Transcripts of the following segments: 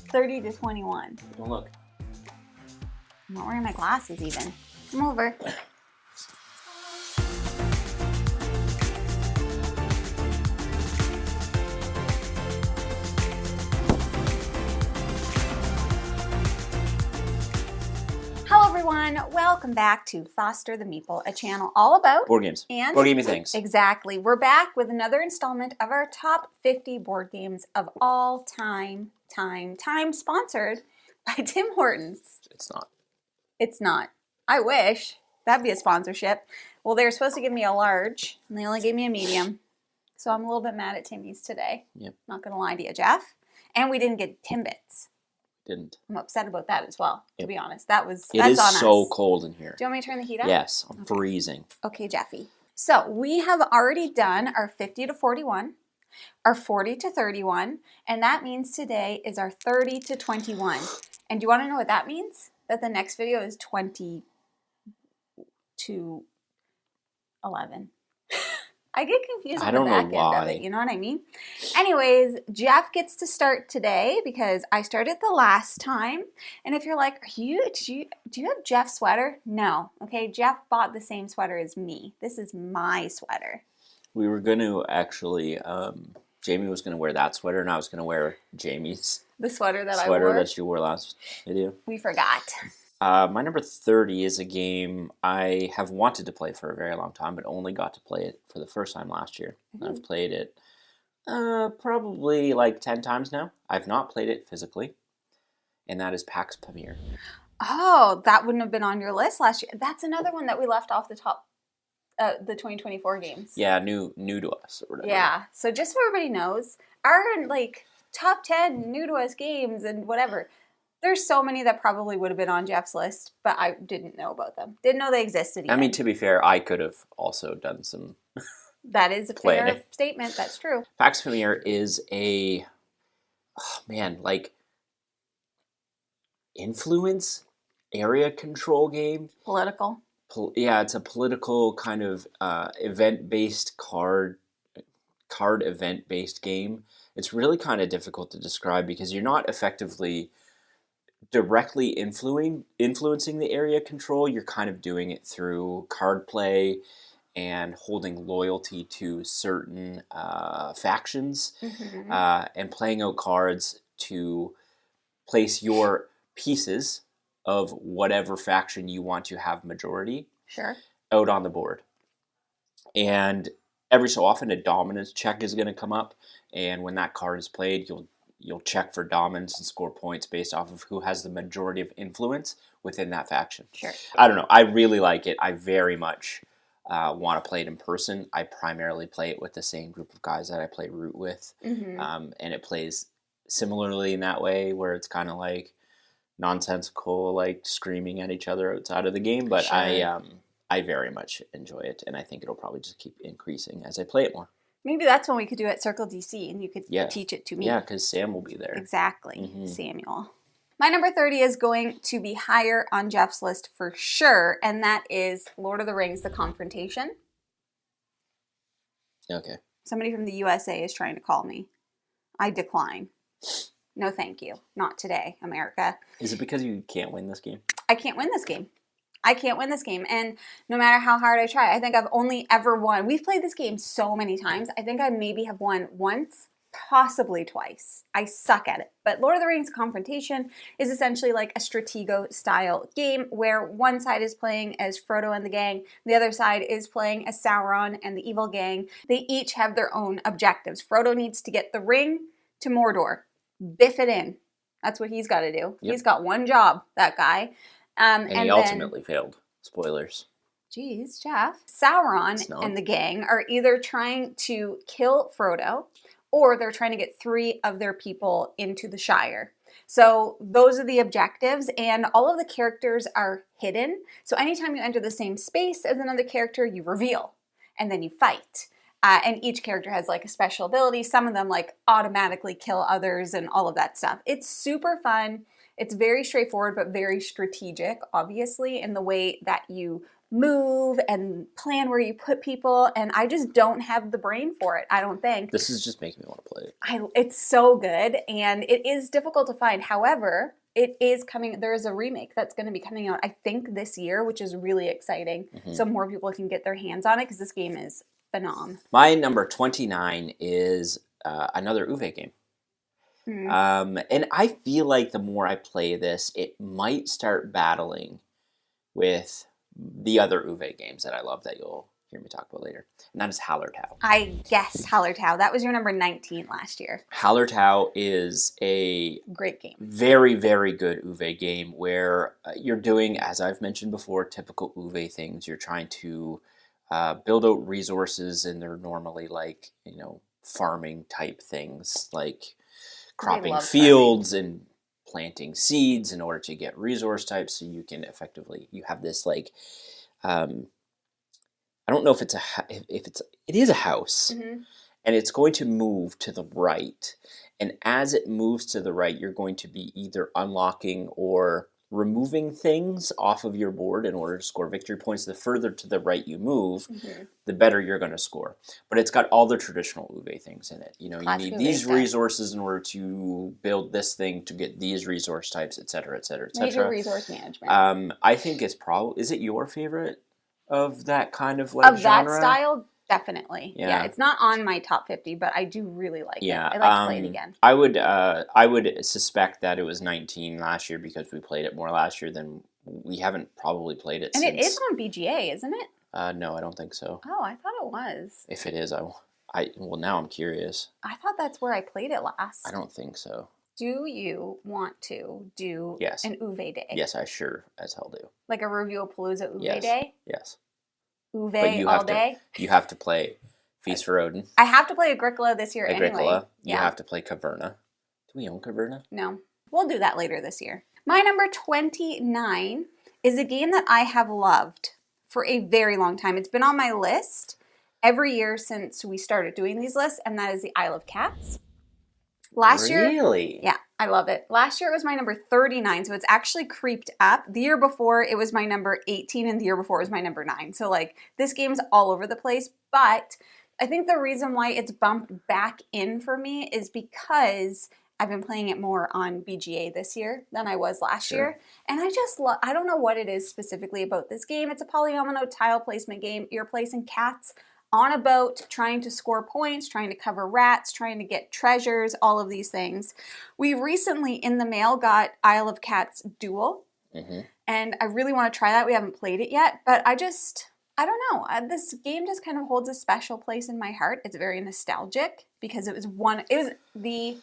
30 to 21. Don't look. I'm not wearing my glasses even. Come over. Hello everyone, welcome back to Foster the Meeple, a channel all about Board games. And board gamey things. Exactly. We're back with another installment of our top 50 board games of all time, sponsored by Tim Hortons. It's not. It's not. I wish. That'd be a sponsorship. Well, they were supposed to give me a large, and they only gave me a medium. So I'm a little bit mad at Timmy's today. Yep. Not going to lie to you, Jeff. And we didn't get Timbits. Didn't. I'm upset about that as well, to be honest. That's on us. It is so cold in here. Do you want me to turn the heat up? Yes, I'm freezing. Okay, Jeffy. So we have already done our 50 to 41, our 40 to 31, and that means today is our 30 to 21. And do you want to know what that means? That the next video is 20 to 11. I get confused with the back end of it, you know what I mean? Anyways, Jeff gets to start today because I started the last time. And if you're like, do you have Jeff's sweater? No. Okay, Jeff bought the same sweater as me. This is my sweater. We were going to actually, Jamie was going to wear that sweater and I was going to wear Jamie's The sweater that I sweater wore. that you wore last video. We forgot. My number 30 is a game I have wanted to play for a very long time, but only got to play it for the first time last year. I've played it probably like 10 times now. I've not played it physically, and that is PAX Premier. Oh, that wouldn't have been on your list last year. That's another one that we left off the top, the 2024 games. Yeah, new to us or whatever. Yeah, so just so everybody knows, our like top 10 new to us games and whatever, there's so many that probably would have been on Jeff's list, but I didn't know about them. Didn't know they existed even. I mean, to be fair, I could have also done some That is a fair statement. That's true. PAX Premier is a, influence area control game. Political. Yeah, it's a political kind of event-based card event-based game. It's really kind of difficult to describe because you're not effectively directly influencing the area control. You're kind of doing it through card play and holding loyalty to certain factions, and playing out cards to place your pieces of whatever faction you want to have majority out on the board. And every so often a dominance check is going to come up, and when that card is played, you'll check for dominance and score points based off of who has the majority of influence within that faction. Sure. I don't know. I really like it. I very much want to play it in person. I primarily play it with the same group of guys that I play Root with. And it plays similarly in that way where it's kind of like nonsensical, like screaming at each other outside of the game. But I very much enjoy it, and I think it'll probably just keep increasing as I play it more. Maybe that's when we could do it at Circle DC and you could teach it to me. Yeah, because Sam will be there. Exactly, Samuel. My number 30 is going to be higher on Jeff's list for sure, and that is Lord of the Rings, The Confrontation. Okay. Somebody from the USA is trying to call me. I decline. No, thank you. Not today, America. Is it because you can't win this game? I can't win this game. I can't win this game, and no matter how hard I try, I think I've only ever won. We've played this game so many times. I think I maybe have won once, possibly twice. I suck at it. But Lord of the Rings Confrontation is essentially like a Stratego-style game where one side is playing as Frodo and the gang, the other side is playing as Sauron and the evil gang. They each have their own objectives. Frodo needs to get the ring to Mordor, biff it in. That's what he's got to do. Yep. He's got one job, that guy. And he ultimately failed. Spoilers. Geez, Jeff. Sauron and the gang are either trying to kill Frodo or they're trying to get 3 of their people into the Shire. So those are the objectives, and all of the characters are hidden. So anytime you enter the same space as another character, you reveal, and then you fight. And each character has like a special ability. Some of them like automatically kill others and all of that stuff. It's super fun. It's very straightforward, but very strategic, obviously, in the way that you move and plan where you put people, and I just don't have the brain for it, I don't think. This is just making me want to play it. It's so good, and it is difficult to find. However, it is coming. There's a remake that's going to be coming out, I think, this year, which is really exciting. So more people can get their hands on it because this game is phenomenal. My number 29 is another Uwe game. And I feel like the more I play this, it might start battling with the other Uwe games that I love that you'll hear me talk about later. And that is Hallertau. I guessed Hallertau. That was your number 19 last year. Hallertau is a great game. Very, very good Uwe game where you're doing, as I've mentioned before, typical Uwe things. You're trying to build out resources, and they're normally like, farming type things, like cropping fields and planting seeds in order to get resource types, so you can effectively, you have this like, I don't know if it is a house, and it's going to move to the right, and as it moves to the right, you're going to be either unlocking or removing things off of your board in order to score victory points. The further to the right you move, the better you're going to score. But it's got all the traditional Uwe things in it. You need these resources in order to build this thing to get these resource types, etc., etc., etc. Major resource management. I think it's probably, is it your favorite of that kind of genre? That style? Definitely. Yeah. It's not on my top 50, but I do really like it. I'd like to play it again. I would suspect that it was 19 last year because we played it more last year than we haven't probably played it since. And it is on BGA, isn't it? No, I don't think so. Oh, I thought it was. If it is, well, now I'm curious. I thought that's where I played it last. I don't think so. Do you want to do an Uwe day? Yes, I sure as hell do. Like a Review-a-Palooza Uwe day? Yes. Uwe all day? You have to play Feast for Odin. I have to play Agricola this year anyway. You have to play Caverna. Do we own Caverna? No. We'll do that later this year. My number 29 is a game that I have loved for a very long time. It's been on my list every year since we started doing these lists, and that is the Isle of Cats. Last year... Really? Yeah, I love it. Last year it was my number 39, so it's actually creeped up. The year before it was my number 18, and the year before it was my number 9. So, this game's all over the place, but I think the reason why it's bumped back in for me is because I've been playing it more on BGA this year than I was last year. And I just love, I don't know what it is specifically about this game. It's a polyomino tile placement game. You're placing cats on a boat, trying to score points, trying to cover rats, trying to get treasures, all of these things. We recently, in the mail, got Isle of Cats Duel. And I really want to try that. We haven't played it yet, but I don't know. This game just kind of holds a special place in my heart. It's very nostalgic because it was the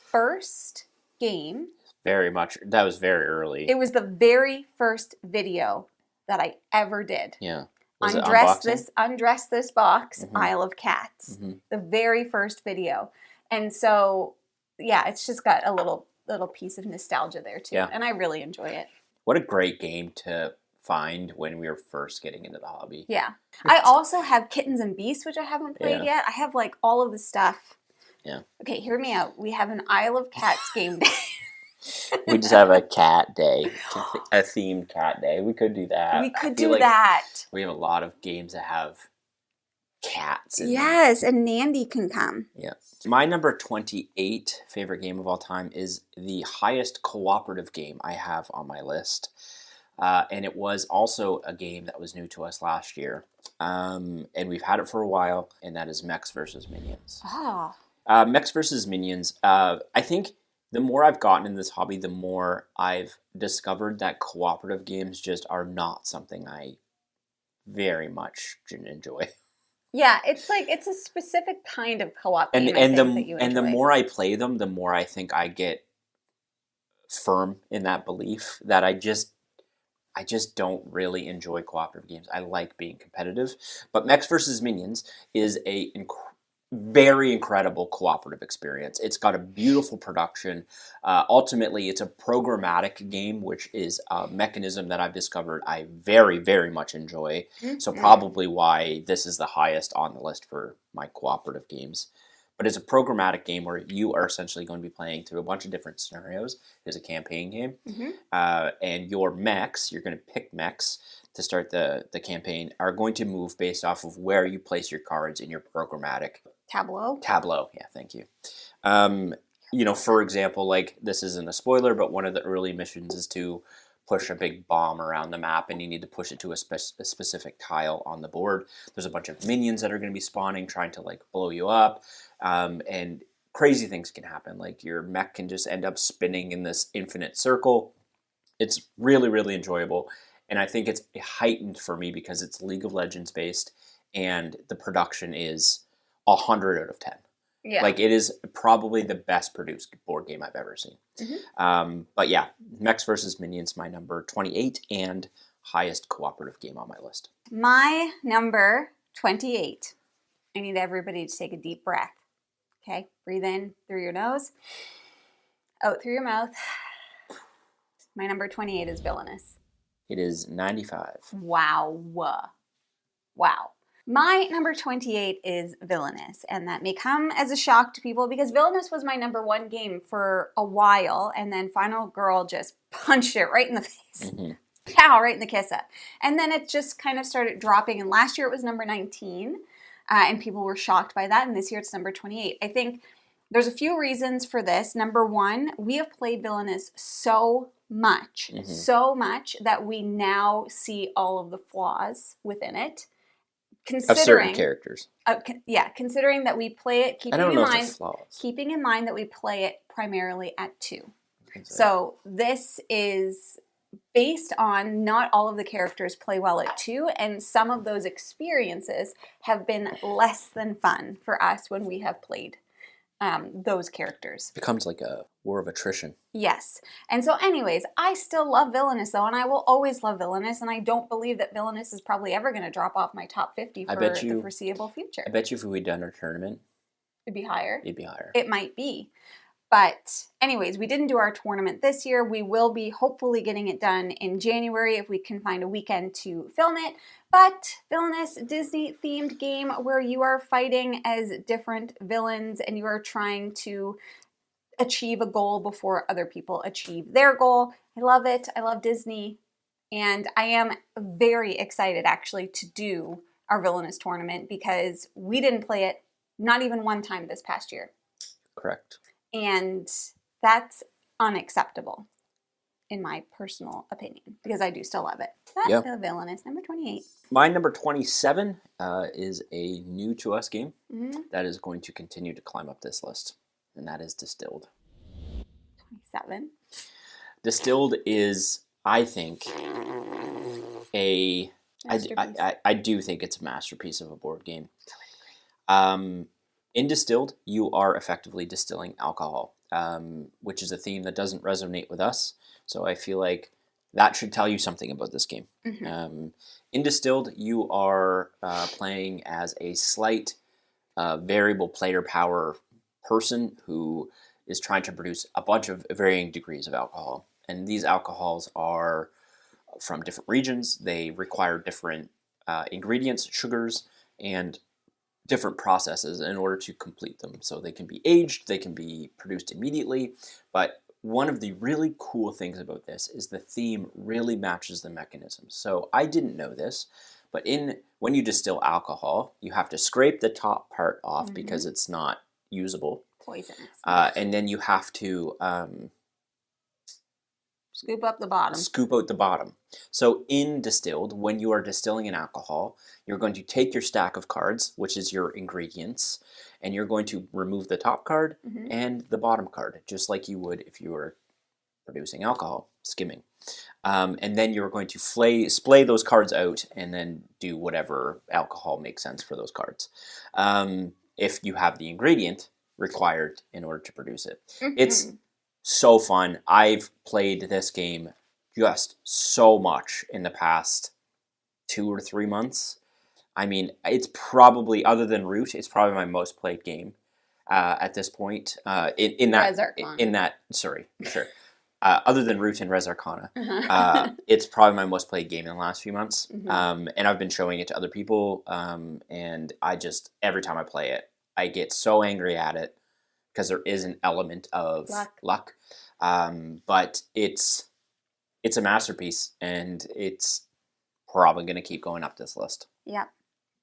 first game. Very much. That was very early. It was the very first video that I ever did. Yeah. Undress this box, Isle of Cats. The very first video. And so, yeah, it's just got a little piece of nostalgia there too. Yeah. And I really enjoy it. What a great game to find when we were first getting into the hobby. Yeah. I also have Kittens and Beasts, which I haven't played yet. I have all of the stuff. Yeah. Okay, hear me out. We have an Isle of Cats game day. We just have a cat day, a themed cat day. We could do that. We could do that. We have a lot of games that have cats. Yes, and Nandy can come. Yeah. My number 28 favorite game of all time is the highest cooperative game I have on my list. And it was also a game that was new to us last year. And we've had it for a while, and that is Mechs vs. Minions. Oh. Mechs vs. Minions, I think the more I've gotten in this hobby, the more I've discovered that cooperative games just are not something I very much enjoy. Yeah, it's a specific kind of co-op game. And the more I play them, the more I think I get firm in that belief that I just don't really enjoy cooperative games. I like being competitive, but Mechs vs. Minions is a very incredible cooperative experience. It's got a beautiful production. Ultimately, it's a programmatic game, which is a mechanism that I've discovered I very, very much enjoy. So probably why this is the highest on the list for my cooperative games. But it's a programmatic game where you are essentially going to be playing through a bunch of different scenarios. It's a campaign game. And your mechs, you're going to pick mechs to start the campaign, are going to move based off of where you place your cards in your programmatic Tableau. Yeah, thank you. For example, like, this isn't a spoiler, but one of the early missions is to push a big bomb around the map, and you need to push it to a specific tile on the board. There's a bunch of minions that are going to be spawning, trying to, like, blow you up, and crazy things can happen. Like, your mech can just end up spinning in this infinite circle. It's really, really enjoyable, and I think it's heightened for me because it's League of Legends based, and the production is 100 out of 10. Yeah. Like, it is probably the best produced board game I've ever seen. But yeah, Mechs vs. Minions, my number 28 and highest cooperative game on my list. My number 28. I need everybody to take a deep breath. Okay, breathe in through your nose, out through your mouth. My number 28 is Villainous. It is 95. Wow. Wow. My number 28 is Villainous, and that may come as a shock to people because Villainous was my number 1 game for a while, and then Final Girl just punched it right in the face. Pow, right in the kissa. And then it just kind of started dropping, and last year it was number 19, and people were shocked by that, and this year it's number 28. I think there's a few reasons for this. Number 1, we have played Villainous so much that we now see all of the flaws within it. Of certain characters. Considering that we play it, keeping in mind that we play it primarily at 2. So this is based on not all of the characters play well at 2, and some of those experiences have been less than fun for us when we have played those characters. It becomes like a war of attrition. Yes. And so anyways, I still love Villainous though, and I will always love Villainous, and I don't believe that Villainous is probably ever going to drop off my top 50 for the foreseeable future. I bet you if we'd done our tournament, it'd be higher. It might be. But anyways, we didn't do our tournament this year. We will be hopefully getting it done in January if we can find a weekend to film it. But Villainous, Disney-themed game where you are fighting as different villains and you are trying to achieve a goal before other people achieve their goal. I love it. I love Disney. And I am very excited actually to do our Villainous tournament because we didn't play it not even one time this past year. Correct. And that's unacceptable, in my personal opinion, because I do still love it. But the Villainous, number 28. My number 27 is a new to us game that is going to continue to climb up this list, and that is Distilled. 27. Distilled is, I think, I do think it's a masterpiece of a board game. In Distilled, you are effectively distilling alcohol, which is a theme that doesn't resonate with us. So I feel like that should tell you something about this game. In Distilled, you are playing as a slight variable player power person who is trying to produce a bunch of varying degrees of alcohol. And these alcohols are from different regions. They require different ingredients, sugars, and different processes in order to complete them. So they can be aged, they can be produced immediately, but one of the really cool things about this is the theme really matches the mechanisms. So I didn't know this, but when you distill alcohol, you have to scrape the top part off because it's not usable. Poisonous. And then you have to scoop up the bottom. Scoop out the bottom. So in Distilled, when you are distilling an alcohol, you're going to take your stack of cards, which is your ingredients, and you're going to remove the top card and the bottom card, just like you would if you were producing alcohol, skimming. And then you're going to splay those cards out and then do whatever alcohol makes sense for those cards. If you have the ingredient required in order to produce it. It's so fun. I've played this game just so much in the past 2 or 3 months. I mean, it's probably, other than Root, it's probably my most played game at this point. Other than Root and Res Arcana, it's probably my most played game in the last few months. And I've been showing it to other people, and every time I play it, I get so angry at it because there is an element of luck. But it's a masterpiece, and it's probably going to keep going up this list. Yeah.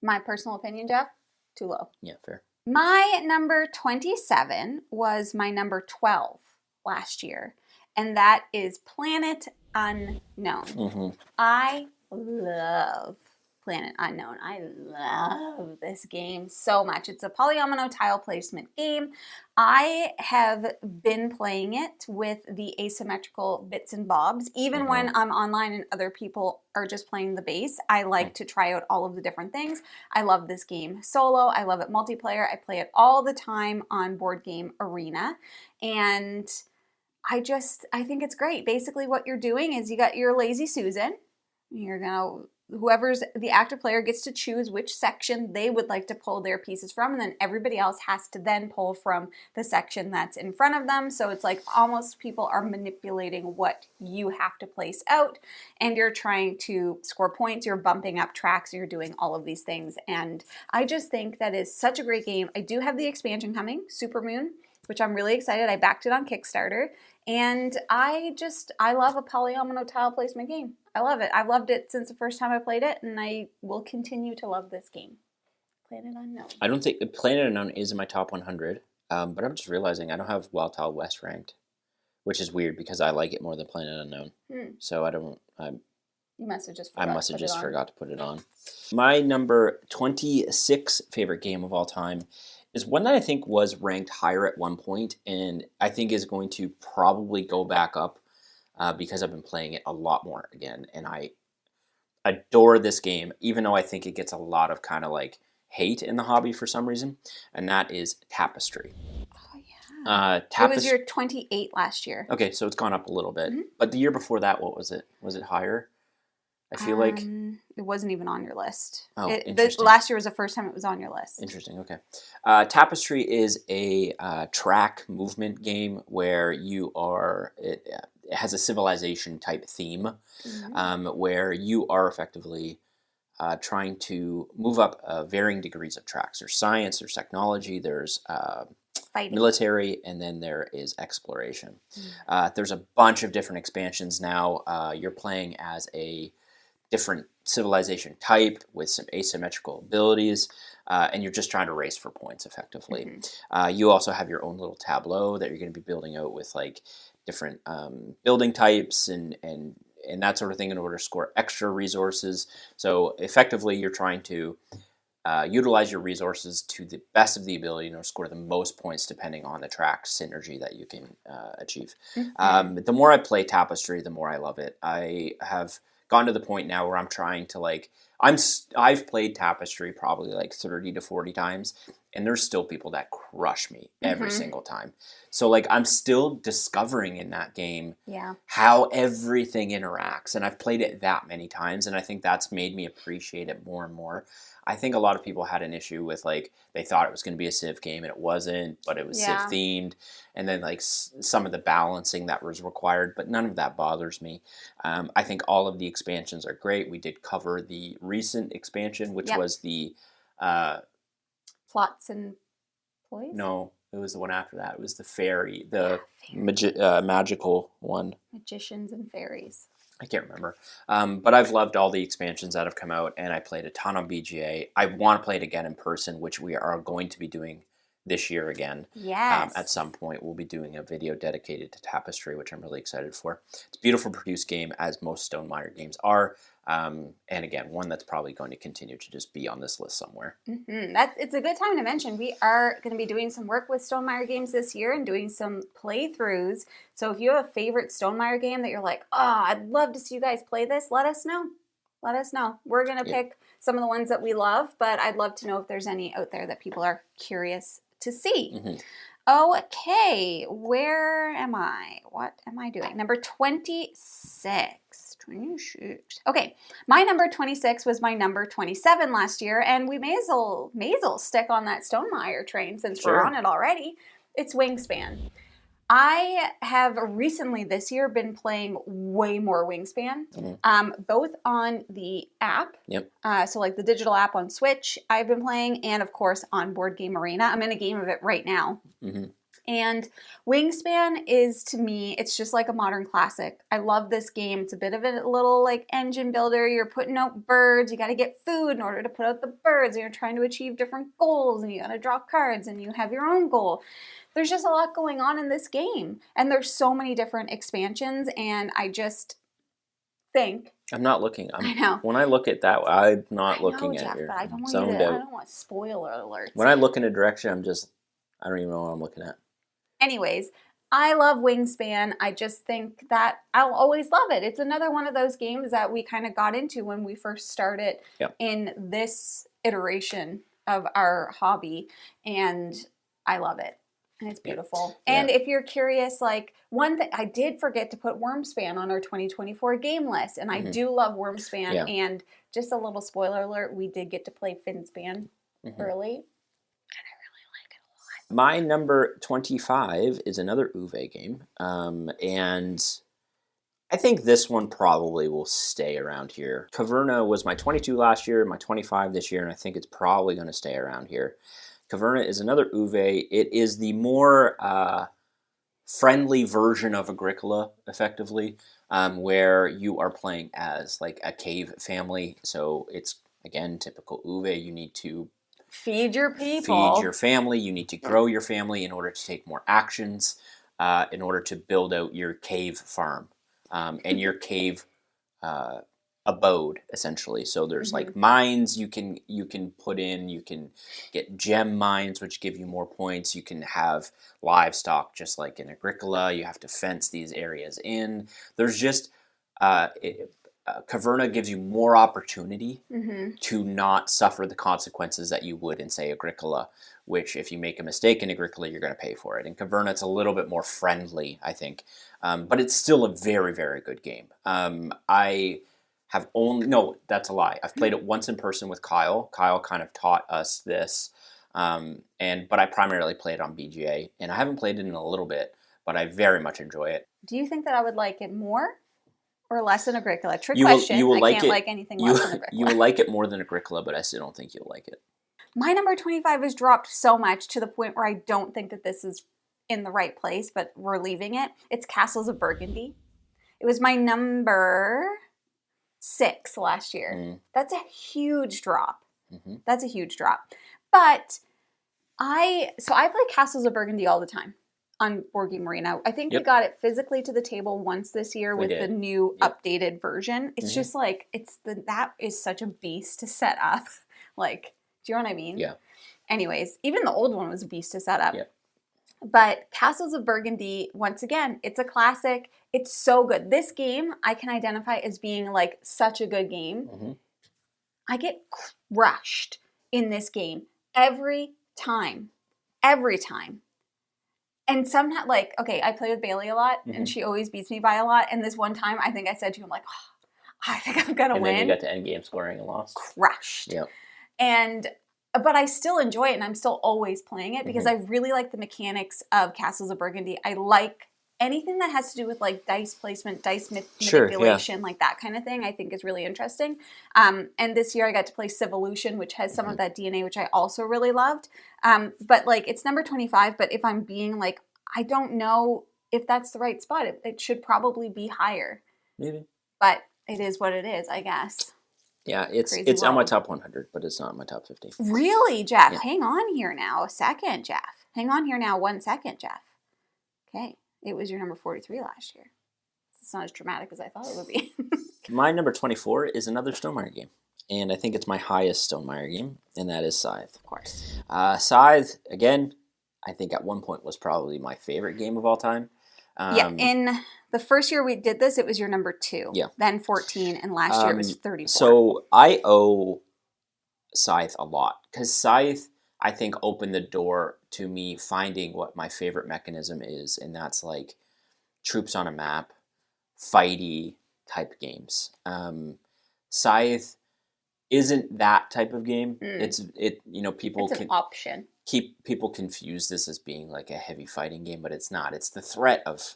My personal opinion, Jeff, too low. Yeah, fair. My number 27 was my number 12 last year, and that is Planet Unknown. Mm-hmm. I love Planet Unknown. I love this game so much. It's a polyomino tile placement game. I have been playing it with the asymmetrical bits and bobs. Even when I'm online and other people are just playing the base, I like to try out all of the different things. I love this game solo. I love it multiplayer. I play it all the time on Board Game Arena. And I think it's great. Basically what you're doing is you got your Lazy Susan. Whoever's the active player gets to choose which section they would like to pull their pieces from, and then everybody else has to then pull from the section that's in front of them. So it's like almost people are manipulating what you have to place out, and you're trying to score points, you're bumping up tracks, you're doing all of these things. And I just think that is such a great game. I do have the expansion coming, Super Moon, which I'm really excited. I backed it on Kickstarter, and I love a polyomino tile placement game. I love it. I've loved it since the first time I played it, and I will continue to love this game. Planet Unknown. I don't think Planet Unknown is in my top 100, but I'm just realizing I don't have Wild Tile West ranked, which is weird because I like it more than Planet Unknown. So I don't. You must have just forgot to put it on. My number 26 favorite game of all time is one that I think was ranked higher at one point, and I think is going to probably go back up because I've been playing it a lot more again, and I adore this game, even though I think it gets a lot of kind of like hate in the hobby for some reason, and that is Tapestry. Oh, yeah. It was your 28 last year. Okay, so it's gone up a little bit. But the year before that, what was it? Was it higher? I feel like it wasn't even on your list. Oh, interesting. Last year was the first time it was on your list. Interesting. Okay. Tapestry is a track movement game where it has a civilization type theme, where you are effectively trying to move up varying degrees of tracks. There's science, there's technology, there's military, and then there is exploration. There's a bunch of different expansions now. You're playing as a different civilization type with some asymmetrical abilities, and you're just trying to race for points effectively. You also have your own little tableau that you're going to be building out with like different building types and that sort of thing in order to score extra resources. So effectively, you're trying to utilize your resources to the best of the ability to score the most points depending on the track synergy that you can achieve. The more I play Tapestry, the more I love it. I have gone to the point now where I'm trying to I've played Tapestry probably like 30 to 40 times, and there's still people that crush me every single time. So like I'm still discovering in that game how everything interacts, and I've played it that many times, and I think that's made me appreciate it more and more. I think a lot of people had an issue with like they thought it was going to be a Civ game and it wasn't, but it was Civ themed, and then like some of the balancing that was required, but none of that bothers me. I think all of the expansions are great. We did cover the recent expansion, which was the Plots and Ploys? No, it was the one after that. It was the fairy, magical one. Magicians and Fairies. I can't remember. But I've loved all the expansions that have come out, and I played a ton on BGA. I want to play it again in person, which we are going to be doing this year again. Yes. At some point, we'll be doing a video dedicated to Tapestry, which I'm really excited for. It's a beautiful produced game, as most Stonemaier games are. And again, one that's probably going to continue to just be on this list somewhere. It's a good time to mention we are going to be doing some work with Stonemaier games this year and doing some playthroughs. So if you have a favorite Stonemaier game that you're like, I'd love to see you guys play this, let us know. Let us know. We're going to pick some of the ones that we love, but I'd love to know if there's any out there that people are curious to see. Okay, where am I? What am I doing? Number 26. Okay, my number 26 was my number 27 last year, and we may as well stick on that Stonemaier train since we're on it already. It's Wingspan. I have recently this year been playing way more Wingspan, both on the app. Yep. So like the digital app on Switch, I've been playing, and of course on Board Game Arena. I'm in a game of it right now. Mm-hmm. And Wingspan is, to me, it's just like a modern classic. I love this game. It's a bit of a little like engine builder. You're putting out birds. You got to get food in order to put out the birds. And you're trying to achieve different goals, and you got to draw cards, and you have your own goal. There's just a lot going on in this game. And there's so many different expansions, and I just think... I'm not looking. I know. When I look at that, I'm not looking Jeff, at your but I don't want zoned out. I don't want spoiler alerts. When I look in a direction, I don't even know what I'm looking at. Anyways, I love Wingspan. I just think that I'll always love it. It's another one of those games that we kind of got into when we first started in this iteration of our hobby, and I love it. And it's beautiful. Yeah. And if you're curious, like one thing, I did forget to put Wormspan on our 2024 game list, and I do love Wormspan. And just a little spoiler alert, we did get to play Finspan early. My number 25 is another Uwe game, and I think this one probably will stay around here. Caverna was my 22 last year, my 25 this year, and I think it's probably going to stay around here. Caverna is another Uwe. It is the more friendly version of Agricola, effectively, where you are playing as like a cave family. So it's, again, typical Uwe. You need to feed your people. Feed your family. You need to grow your family in order to take more actions, in order to build out your cave farm and your cave abode, essentially. So there's like mines you can put in. You can get gem mines, which give you more points. You can have livestock, just like in Agricola. You have to fence these areas in. There's just Caverna gives you more opportunity to not suffer the consequences that you would in, say, Agricola, which if you make a mistake in Agricola, you're going to pay for it. In Caverna, it's a little bit more friendly, I think. But it's still a very, very good game. I have no, that's a lie. I've played it once in person with Kyle. Kyle kind of taught us this. But I primarily play it on BGA. And I haven't played it in a little bit, but I very much enjoy it. Do you think that I would like it more or less than Agricola? Trick question. You will I can't like anything less than Agricola. You will like it more than Agricola, but I still don't think you'll like it. My number 25 has dropped so much to the point where I don't think that this is in the right place, but we're leaving it. It's Castles of Burgundy. It was my number 6 last year. That's a huge drop. That's a huge drop. But I play Castles of Burgundy all the time on Board Game Arena. I think we got it physically to the table once this year with the new updated version. It's just like that is such a beast to set up. Like, do you know what I mean? Yeah. Anyways, even the old one was a beast to set up. Yep. But Castles of Burgundy, once again, it's a classic. It's so good. This game I can identify as being like such a good game. I get crushed in this game every time. Every time. And sometimes, like, okay, I play with Bailey a lot, and she always beats me by a lot. And this one time, I think I said to him, like, oh, I think I'm going to win. And then you got to end game scoring and lost. Crushed. Yep. But I still enjoy it, and I'm still always playing it because I really like the mechanics of Castles of Burgundy. I like anything that has to do with, like, dice placement, dice manipulation, like that kind of thing, I think is really interesting. And this year I got to play Civolution, which has some of that DNA, which I also really loved. But, like, it's number 25, but if I'm being, like, I don't know if that's the right spot. It should probably be higher. Maybe. But it is what it is, I guess. Yeah, it's on my top 100, but it's not in my top 50. Really, Jeff? Yeah. Hang on here now a second, Jeff. Hang on here now 1 second, Jeff. Okay. It was your number 43 last year. It's not as dramatic as I thought it would be. My number 24 is another Stonemaier game. And I think it's my highest Stonemaier game, and that is Scythe. Of course. Scythe, again, I think at one point was probably my favorite game of all time. In the first year we did this, it was your number 2. Yeah. Then 14, and last year it was 34. So I owe Scythe a lot, because Scythe, I think, opened the door to me finding what my favorite mechanism is, and that's like troops on a map, fighty type games. Scythe, isn't that type of game. People it's an option. People confuse this as being like a heavy fighting game, but it's not. It's the threat of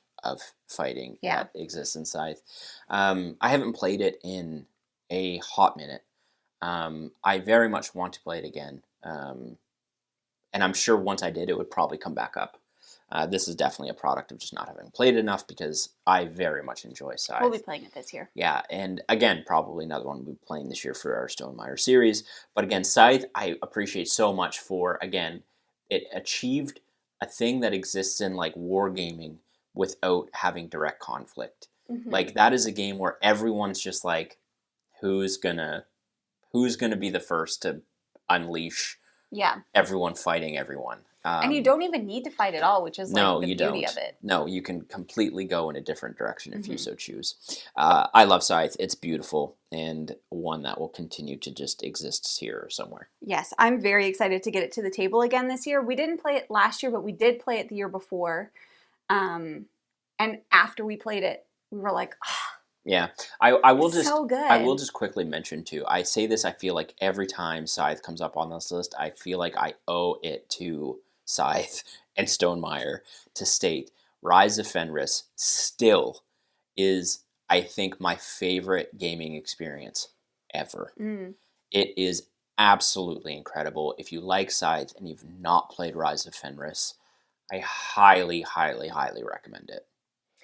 fighting that exists in Scythe. I haven't played it in a hot minute. I very much want to play it again. And I'm sure once I did, it would probably come back up. This is definitely a product of just not having played it enough, because I very much enjoy Scythe. We'll be playing it this year. Yeah, and again, probably another one we'll be playing this year for our Stonemaier series. But again, Scythe, I appreciate so much for, again, it achieved a thing that exists in like wargaming without having direct conflict. Mm-hmm. Like, that is a game where everyone's just like, who's gonna be the first to unleash everyone fighting everyone. And you don't even need to fight at all, which is like the beauty of it. No, you can completely go in a different direction if you so choose. I love Scythe. It's beautiful, and one that will continue to just exist here somewhere. Yes, I'm very excited to get it to the table again this year. We didn't play it last year, but we did play it the year before. And after we played it, we were like, yeah, I will just so good. I will just quickly mention too. I say this, I feel like every time Scythe comes up on this list, I feel like I owe it to Scythe and Stonemaier to state Rise of Fenris still is, I think, my favorite gaming experience ever. It is absolutely incredible. If you like Scythe and you've not played Rise of Fenris, I highly, highly, highly recommend it.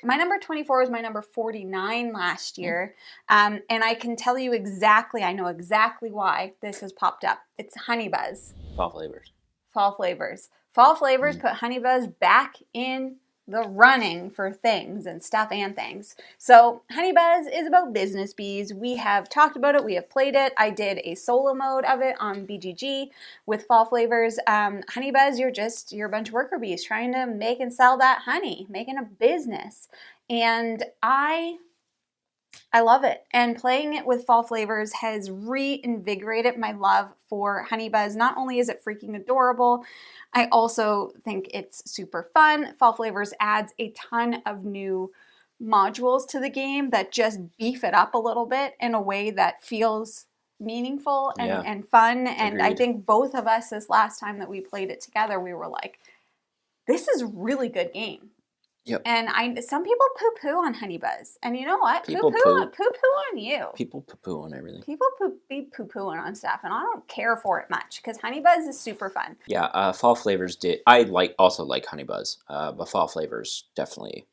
My number 24 was my number 49 last year, and I can tell you exactly, I know exactly why this has popped up. It's Honey Buzz. Fall Flavors. Fall Flavors. Fall Flavors put Honey Buzz back in the running for things and stuff and things. So Honey Buzz is about business bees. We have talked about it. We have played it. I did a solo mode of it on BGG with Fall Flavors. Honey Buzz, you're a bunch of worker bees trying to make and sell that honey, making a business. And I love it. And playing it with Fall Flavors has reinvigorated my love for Honey Buzz. Not only is it freaking adorable, I also think it's super fun. Fall Flavors adds a ton of new modules to the game that just beef it up a little bit in a way that feels meaningful and fun. And I think both of us, this last time that we played it together, we were like, this is a really good game. Yep. And some people poo-poo on Honey Buzz. And you know what? People poo-poo on you. People poo-poo on everything. People be poo-pooing on stuff, and I don't care for it much, because Honey Buzz is super fun. Yeah, Fall Flavors I also like Honey Buzz, but Fall Flavors definitely,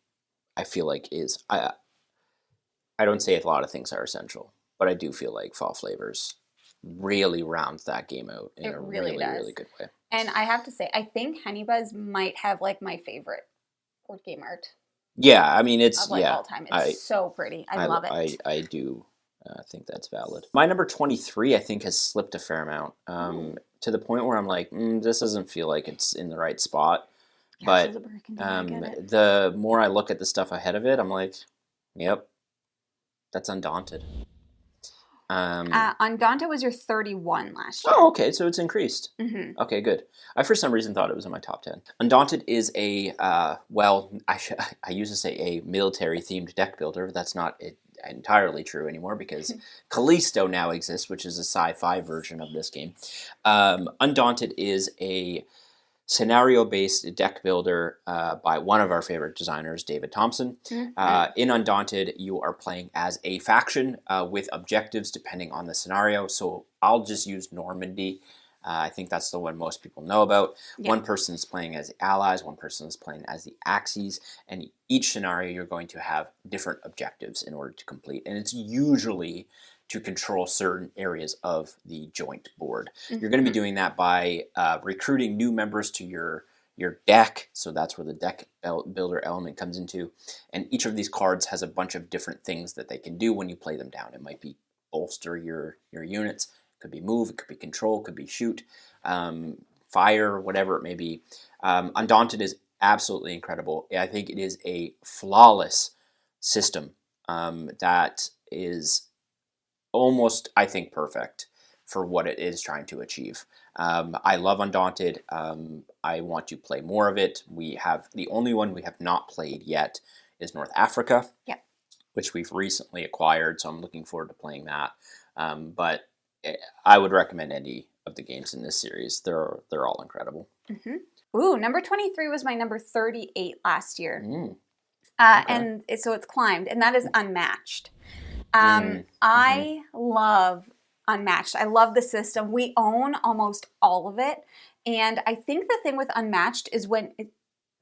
I feel like is, I don't say a lot of things are essential, but I do feel like Fall Flavors really rounds that game out in a really, really good way. And I have to say, I think Honey Buzz might have like my favorite board game art. Yeah, I mean, it's all time. It's so pretty. I love it. I do think that's valid. My number 23, I think, has slipped a fair amount to the point where I'm like, this doesn't feel like it's in the right spot. But the more I look at the stuff ahead of it, I'm like, yep, that's Undaunted. Undaunted was your 31 last year. Oh, okay, so it's increased. Mm-hmm. Okay, good. I for some reason thought it was in my top 10. Undaunted is I used to say a military-themed deck builder, but that's not entirely true anymore, because Callisto now exists, which is a sci-fi version of this game. Undaunted is a scenario-based deck builder by one of our favorite designers, David Thompson. In Undaunted, you are playing as a faction with objectives depending on the scenario. So I'll just use Normandy. I think that's the one most people know about. Yep. One person is playing as the Allies, one person is playing as the Axis, and each scenario you're going to have different objectives in order to complete. And it's usually to control certain areas of the joint board. You're going to be doing that by recruiting new members to your deck, so that's where the deck builder element comes into. And each of these cards has a bunch of different things that they can do when you play them down. It might be bolster your units, it could be move, it could be control, it could be shoot, fire, whatever it may be. Undaunted is absolutely incredible. I think it is a flawless system that is almost, I think, perfect for what it is trying to achieve. I love Undaunted. I want to play more of it. The only one we have not played yet is North Africa, which we've recently acquired, so I'm looking forward to playing that. But I would recommend any of the games in this series. They're all incredible. Mm-hmm. Ooh, number 23 was my number 38 last year. Okay. And so it's climbed, and that is Unmatched. I love Unmatched. I love the system. We own almost all of it. And I think the thing with Unmatched is when it's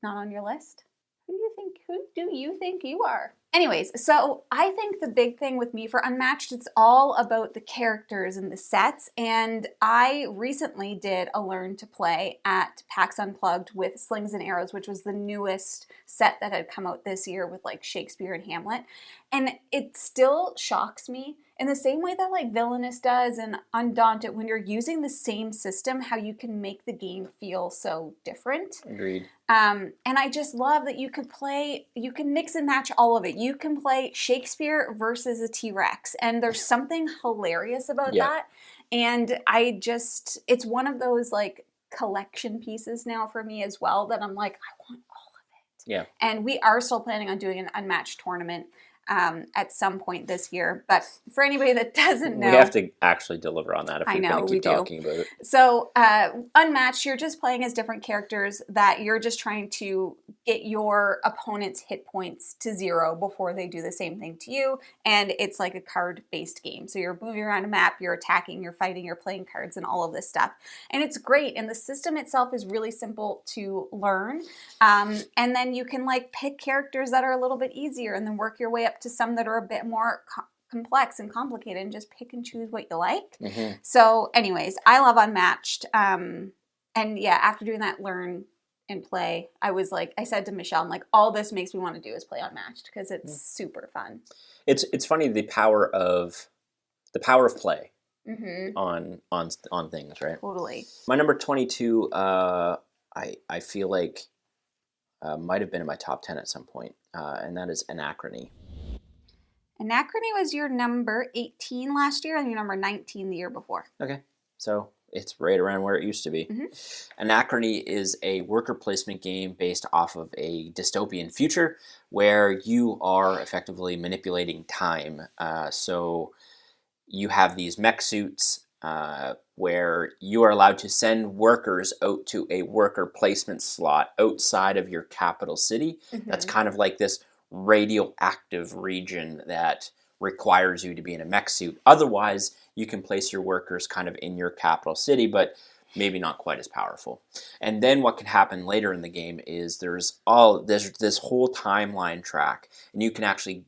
not on your list. Who do you think you are? Anyways, so I think the big thing with me for Unmatched, it's all about the characters and the sets. And I recently did a learn to play at PAX Unplugged with Slings and Arrows, which was the newest set that had come out this year with like Shakespeare and Hamlet. And it still shocks me in the same way that like Villainous does and Undaunted, when you're using the same system, how you can make the game feel so different. Agreed. And I just love that you can mix and match all of it. You can play Shakespeare versus a T-Rex, and there's something hilarious about that. And it's one of those like collection pieces now for me as well that I'm like, I want all of it. Yeah. And we are still planning on doing an Unmatched tournament at some point this year. But for anybody that doesn't know, we have to actually deliver on that if we're going to keep talking about it. So Unmatched, you're just playing as different characters that you're just trying to get your opponent's hit points to 0 before they do the same thing to you. And it's like a card-based game. So you're moving around a map, you're attacking, you're fighting, you're playing cards and all of this stuff. And it's great. And the system itself is really simple to learn. And then you can like pick characters that are a little bit easier and then work your way up to some that are a bit more complex and complicated and just pick and choose what you like. Mm-hmm. So anyways, I love Unmatched. And yeah, after doing that learn and play, I was like, I said to Michelle, I'm like, all this makes me want to do is play Unmatched because it's super fun. It's funny the power of play on things, right? Totally. My number 22, I feel like might have been in my top 10 at some point, and that is Anachrony. Anachrony was your number 18 last year and your number 19 the year before. Okay, so it's right around where it used to be. Mm-hmm. Anachrony is a worker placement game based off of a dystopian future where you are effectively manipulating time. So you have these mech suits where you are allowed to send workers out to a worker placement slot outside of your capital city. Mm-hmm. That's kind of like this radioactive region that requires you to be in a mech suit. Otherwise, you can place your workers kind of in your capital city, but maybe not quite as powerful. And then what can happen later in the game is there's this whole timeline track, and you can actually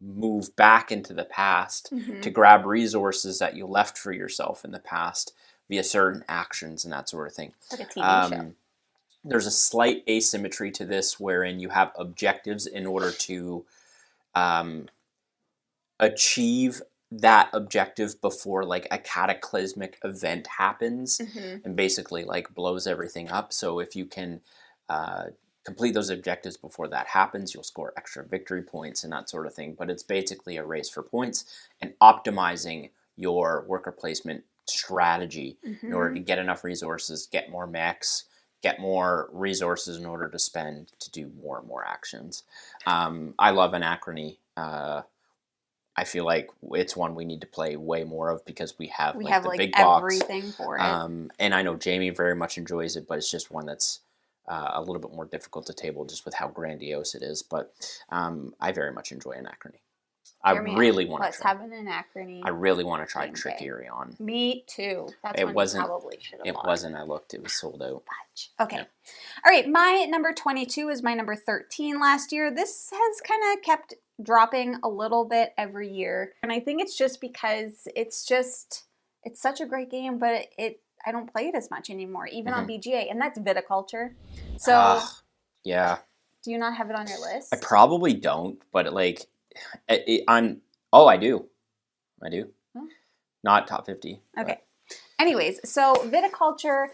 move back into the past to grab resources that you left for yourself in the past via certain actions and that sort of thing. Like a TV show. There's a slight asymmetry to this wherein you have objectives in order to achieve that objective before like a cataclysmic event happens and basically like blows everything up. So if you can complete those objectives before that happens, you'll score extra victory points and that sort of thing. But it's basically a race for points and optimizing your worker placement strategy in order to get enough resources, get more mechs, get more resources in order to spend to do more and more actions. I love Anachrony. I feel like it's one we need to play way more of because we have the big box. Everything for it. And I know Jamie very much enjoys it, but it's just one that's a little bit more difficult to table just with how grandiose it is. But I very much enjoy Anachrony. I really want to try. Let's have an Anachrony. I really want to try Trickery on. Me too. That's it one wasn't, you probably should have bought. It wasn't. I looked. It was sold out. Okay. Yeah. All right. My number 22 is my number 13 last year. This has kind of kept dropping a little bit every year. And I think it's just because it's such a great game, but I don't play it as much anymore, even on BGA. And that's Viticulture. So yeah. Do you not have it on your list? I probably don't, but like... I do. Oh. Not top 50. Okay. But. Anyways, so Viticulture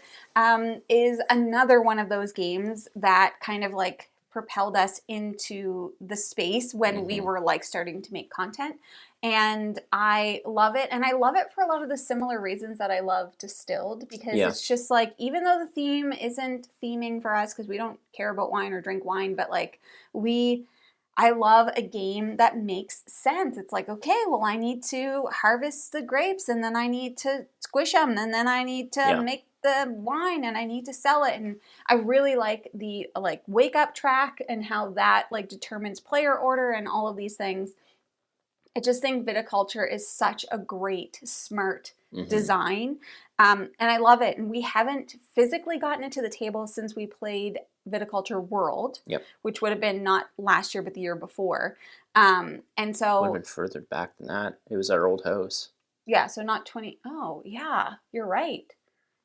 is another one of those games that kind of like propelled us into the space when we were like starting to make content. And I love it. And I love it for a lot of the similar reasons that I love Distilled, because it's just like, even though the theme isn't theming for us, because we don't care about wine or drink wine, but like I love a game that makes sense. It's like, okay, well, I need to harvest the grapes, and then I need to squish them, and then I need to make the wine, and I need to sell it. And I really like the wake up track and how that determines player order and all of these things. I just think viticulture is such a great, smart design, and I love it. And we haven't physically gotten it to the table since we played Viticulture World, which would have been not last year but the year before. And so would have been further back than that. It was our old house. Yeah, so not 20. Oh, yeah, you're right.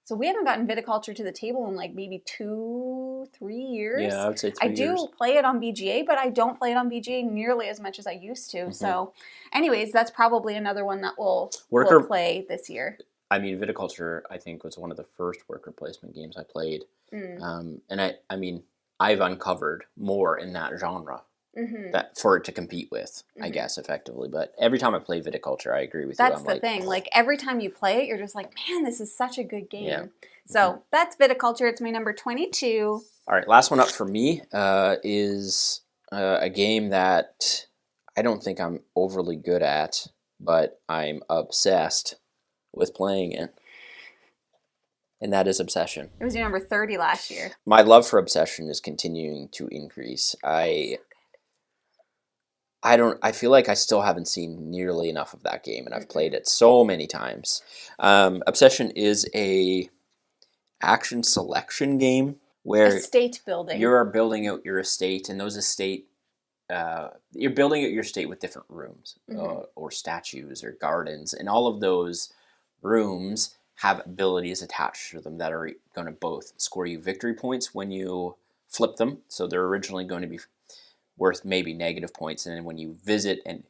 So we haven't gotten viticulture to the table in maybe 2-3 years. Yeah, I would say 3 years. I do play it on BGA, but I don't play it on BGA nearly as much as I used to. So anyways, that's probably another one that we'll play this year. I mean, viticulture, I think, was one of the first worker placement games I played. And I mean, I've uncovered more in that genre that for it to compete with, I guess, effectively. But every time I play viticulture, I agree with you. That's the thing. Every time you play it, you're just like, man, this is such a good game. Yeah. So that's viticulture. It's my number 22. All right, last one up for me is a game that I don't think I'm overly good at, but I'm obsessed with playing it. And that is Obsession. It was your number 30 last year. My love for Obsession is continuing to increase. I feel like I still haven't seen nearly enough of that game, and I've played it so many times. Obsession is a action selection game where estate building. You're building out your estate, and those you're building out your estate with different rooms or statues or gardens, and all of those rooms have abilities attached to them that are going to both score you victory points when you flip them. So they're originally going to be worth maybe negative points, and then when you visit and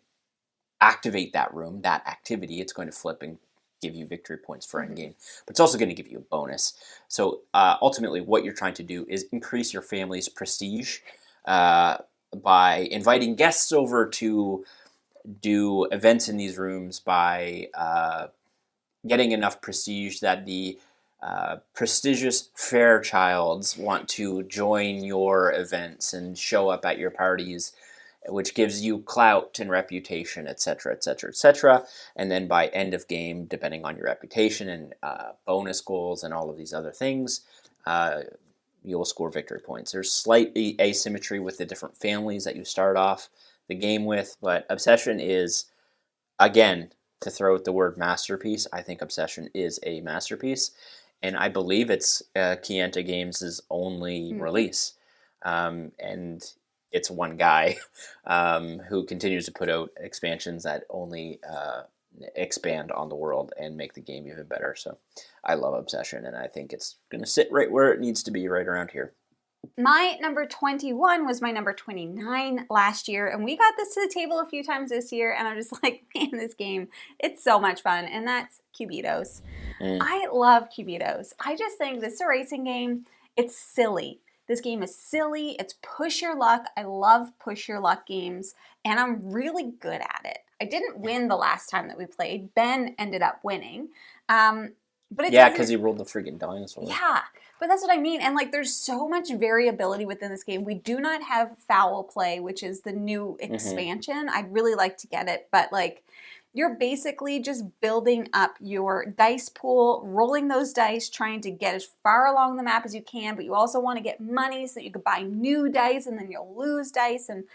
activate that room, that activity, it's going to flip and give you victory points for endgame. But it's also going to give you a bonus. So ultimately what you're trying to do is increase your family's prestige by inviting guests over to do events in these rooms, by getting enough prestige that the prestigious Fairchilds want to join your events and show up at your parties, which gives you clout and reputation, etc., etc., etc. And then by end of game, depending on your reputation and bonus goals and all of these other things, you will score victory points. There's slight asymmetry with the different families that you start off the game with, but Obsession is, again, to throw out the word masterpiece, I think Obsession is a masterpiece, and I believe it's Kienta Games' only release. And it's one guy who continues to put out expansions that only expand on the world and make the game even better. So I love Obsession, and I think it's going to sit right where it needs to be, right around here. My number 21 was my number 29 last year, and we got this to the table a few times this year, and I'm just like, man, this game, it's so much fun, and that's Cubitos. I love Cubitos. I just think this is a racing game. It's silly. This game is silly. It's push your luck. I love push your luck games, and I'm really good at it. I didn't win the last time that we played. Ben ended up winning. But because he rolled the freaking dinosaur. Yeah, but that's what I mean. And there's so much variability within this game. We do not have foul play, which is the new expansion. I'd really like to get it, but you're basically just building up your dice pool, rolling those dice, trying to get as far along the map as you can, but you also want to get money so that you can buy new dice, and then you'll lose dice, and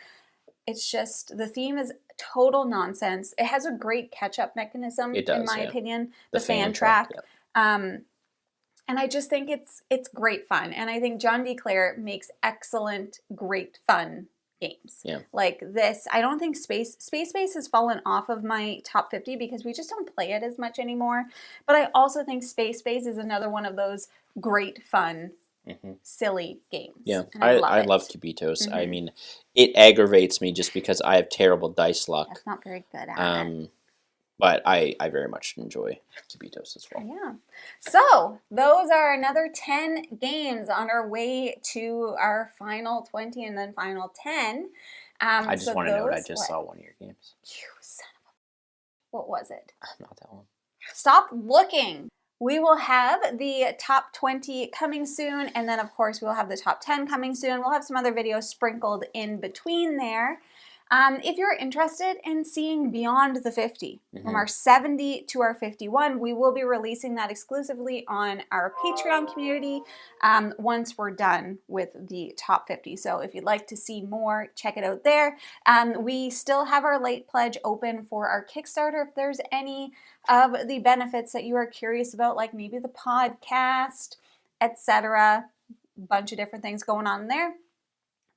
it's just, the theme is total nonsense. It has a great catch-up mechanism, it does, in my opinion. The fan track. Yep. And I just think it's great fun. And I think John D. Clare makes excellent, great fun games. Yeah. Like this, I don't think Space Base has fallen off of my top 50 because we just don't play it as much anymore. But I also think Space Base is another one of those great, fun, silly games. Yeah, I love Cubitos. I mean, it aggravates me just because I have terrible dice luck. That's not very good at it. But I very much enjoy Cubitos as well. Yeah. So, those are another 10 games on our way to our final 20 and then final 10. I just want to note, I just saw one of your games. You son of a... What was it? Not that one. Stop looking! We will have the top 20 coming soon, and then, of course, we'll have the top 10 coming soon. We'll have some other videos sprinkled in between there. If you're interested in seeing beyond the 50, Mm-hmm. from our 70 to our 51, we will be releasing that exclusively on our Patreon community once we're done with the top 50. So if you'd like to see more, check it out there. We still have our late pledge open for our Kickstarter. If there's any of the benefits that you are curious about, like maybe the podcast, etc., bunch of different things going on there.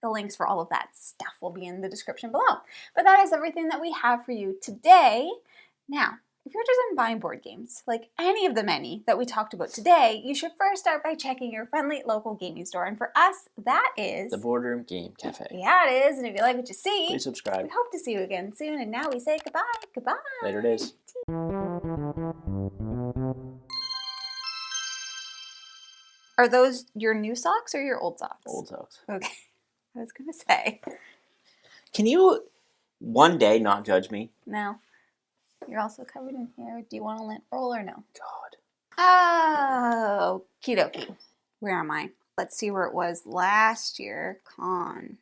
The links for all of that stuff will be in the description below. But that is everything that we have for you today. Now, if you're interested in buying board games, like any of the many that we talked about today, you should first start by checking your friendly local gaming store. And for us, that is The Boardroom Game Cafe. Yeah, it is. And if you like what you see, Please subscribe. we hope to see you again soon. And now we say goodbye. Goodbye. Later days. Are those your new socks or your old socks? Old socks. Okay. I was going to say. Can you one day not judge me? No. You're also covered in hair. Do you want to lint roll or no? God. Oh, okie dokie. Where am I? Let's see where it was last year. It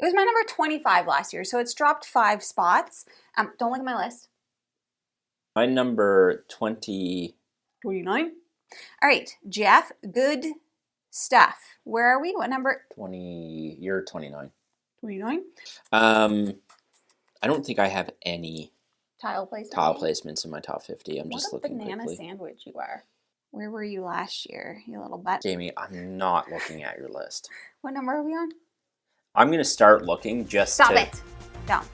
was my number 25 last year, so it's dropped 5 spots. Don't look at my list. My number 20. 29. All right, Jeff, good stuff. Where are we? What number? 20. You're 29. 29. I don't think I have any Tile placement. tile placements in my top 50. I'm What just a looking banana quickly. sandwich you are. Where were you last year, you little butt? Jamie, I'm not looking at your list. What number are we on? I'm going to start looking just Stop to... it. Don't.